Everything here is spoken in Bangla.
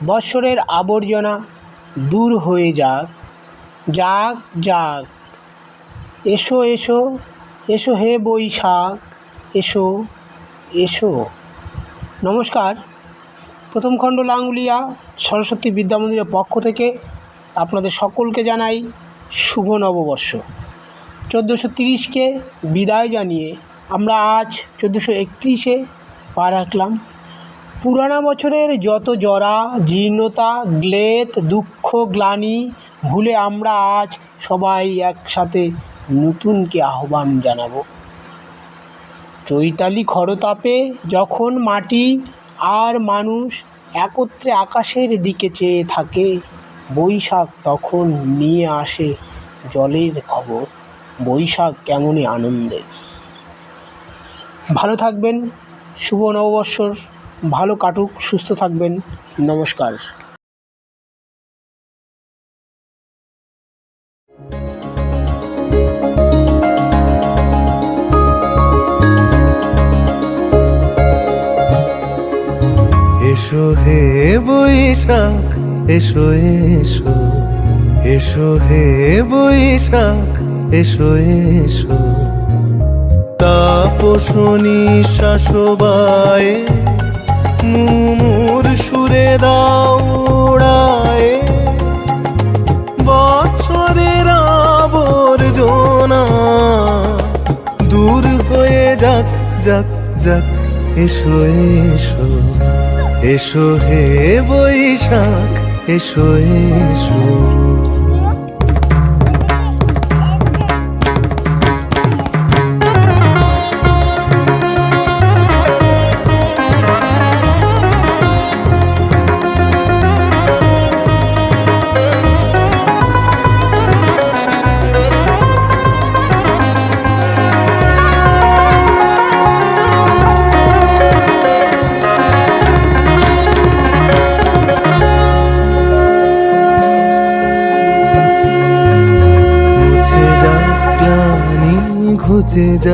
বৎসরের আবর্জনা দূর হয়ে যাক, যাক যাক। এসো এসো এসো হে বৈশাখ, এসো এসো। নমস্কার, প্রথম খণ্ড লাঙ্গুলিয়া সরস্বতী বিদ্যামন্দিরের পক্ষ থেকে আপনাদের সকলকে জানাই শুভ নববর্ষ। 1430কে বিদায় জানিয়ে আমরা আজ 1431-এ পা রাখলাম। পুরানা বছরের যত জরা জীর্ণতা, গ্লেদ, দুঃখ, গ্লানি ভুলে আমরা আজ সবাই একসাথে নতুনকে আহ্বান জানাবো। চৈতালি খরতাপে যখন মাটি আর মানুষ একত্রে আকাশের দিকে চেয়ে থাকে, বৈশাখ তখন নিয়ে আসে জলের খবর। বৈশাখ কেমনই আনন্দের। ভালো থাকবেন, শুভ নববর্ষর ভালো কাটুক, সুস্থ থাকবেন। নমস্কার। এসো হে বৈশাখ, এসো এসো, এসো হে বৈশাখ, এসো এসো। তাপসনী শাসবায়ে মুমুর সুরে দাও উড়ায়ে, বৎসরের আবর্জনা দূর হয়ে যাক, যাক যাক। এসো এসো, এসো হে বৈশাখ, এসো এসো। ঘুচে যা